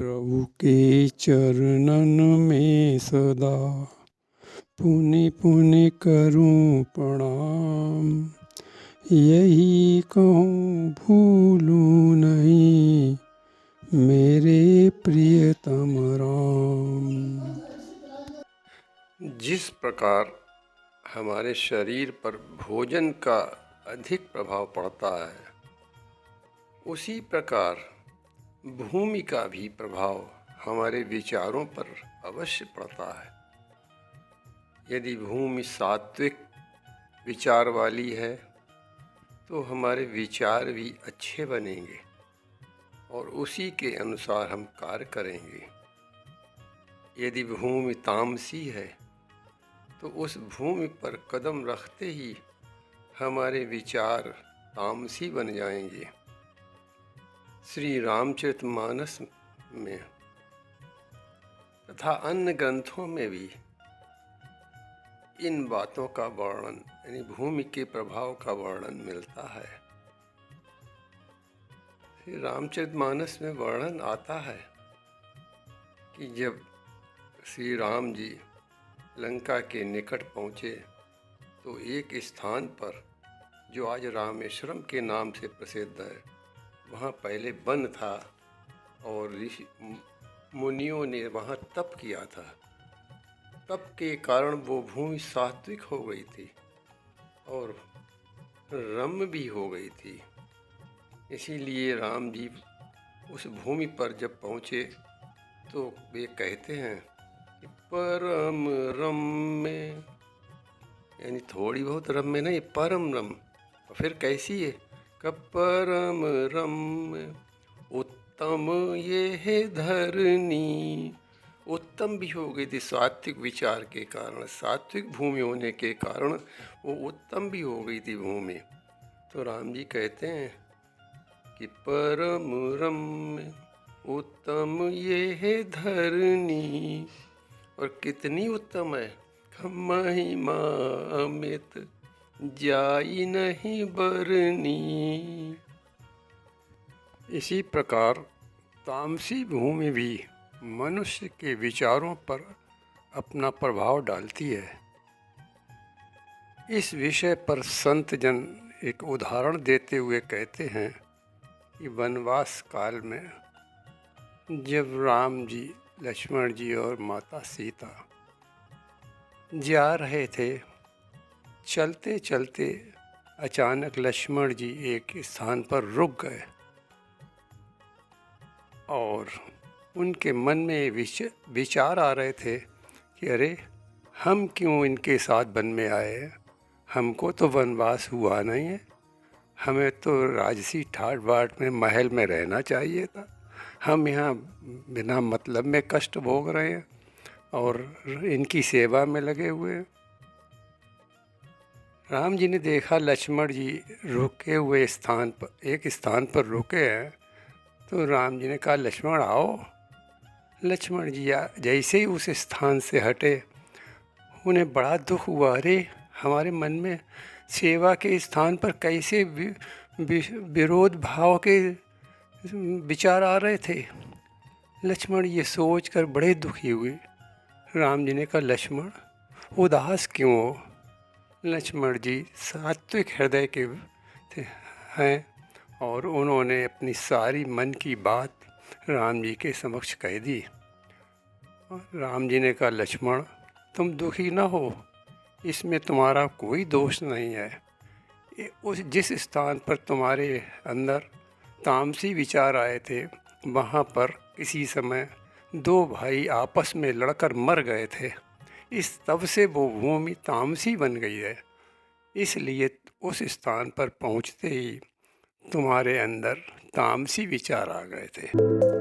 प्रभु के चरणन में सदा पुनि पुनि करूं प्रणाम। यही कहूँ भूलूं नहीं मेरे प्रियतम राम। जिस प्रकार हमारे शरीर पर भोजन का अधिक प्रभाव पड़ता है, उसी प्रकार भूमि का भी प्रभाव हमारे विचारों पर अवश्य पड़ता है। यदि भूमि सात्विक विचार वाली है तो हमारे विचार भी अच्छे बनेंगे और उसी के अनुसार हम कार्य करेंगे। यदि भूमि तामसी है तो उस भूमि पर कदम रखते ही हमारे विचार तामसी बन जाएंगे। श्री रामचरितमानस में तथा अन्य ग्रंथों में भी इन बातों का वर्णन यानी भूमि के प्रभाव का वर्णन मिलता है। श्री रामचरितमानस में वर्णन आता है कि जब श्री राम जी लंका के निकट पहुँचे तो एक स्थान पर जो आज रामेश्वरम के नाम से प्रसिद्ध है, वहाँ पहले वन था और ऋषि मुनियों ने वहाँ तप किया था। तप के कारण वो भूमि सात्विक हो गई थी और रम्य भी हो गई थी। इसीलिए राम जी उस भूमि पर जब पहुँचे तो वे कहते हैं कि परम रम्य, यानी थोड़ी बहुत रम्य नहीं, परम रम्य। और फिर कैसी है? कब परम रम्य उत्तम ये है धरनी। उत्तम भी हो गई थी सात्विक विचार के कारण, सात्विक भूमि होने के कारण वो उत्तम भी हो गई थी भूमि। तो राम जी कहते हैं कि परम रम्य उत्तम ये है धरनी। और कितनी उत्तम है, महिमा अमित जाई नहीं बरनी। इसी प्रकार तामसी भूमि भी मनुष्य के विचारों पर अपना प्रभाव डालती है। इस विषय पर संत जन एक उदाहरण देते हुए कहते हैं कि वनवास काल में जब राम जी, लक्ष्मण जी और माता सीता जा रहे थे, चलते चलते अचानक लक्ष्मण जी एक स्थान पर रुक गए और उनके मन में विचार आ रहे थे कि अरे, हम क्यों इनके साथ वन में आए हैं? हमको तो वनवास हुआ नहीं है, हमें तो राजसी ठाट बाट में महल में रहना चाहिए था। हम यहाँ बिना मतलब में कष्ट भोग रहे हैं और इनकी सेवा में लगे हुए हैं। राम जी ने देखा लक्ष्मण जी रुके हुए स्थान पर, एक स्थान पर रुके हैं, तो राम जी ने कहा, लक्ष्मण आओ। लक्ष्मण जी जैसे ही उस स्थान से हटे, उन्हें बड़ा दुख हुआ। अरे, हमारे मन में सेवा के स्थान पर कैसे विरोध भाव के विचार आ रहे थे। लक्ष्मण ये सोचकर बड़े दुखी हुए। राम जी ने कहा, लक्ष्मण उदास क्यों हो? लक्ष्मण जी सात्विक हृदय के हैं और उन्होंने अपनी सारी मन की बात राम जी के समक्ष कह दी। राम जी ने कहा, लक्ष्मण तुम दुखी न हो, इसमें तुम्हारा कोई दोष नहीं है। उस जिस स्थान पर तुम्हारे अंदर तामसी विचार आए थे, वहाँ पर किसी समय दो भाई आपस में लड़कर मर गए थे। इस तब से वो भूमि तामसी बन गई है। इसलिए उस स्थान पर पहुँचते ही तुम्हारे अंदर तामसी विचार आ गए थे।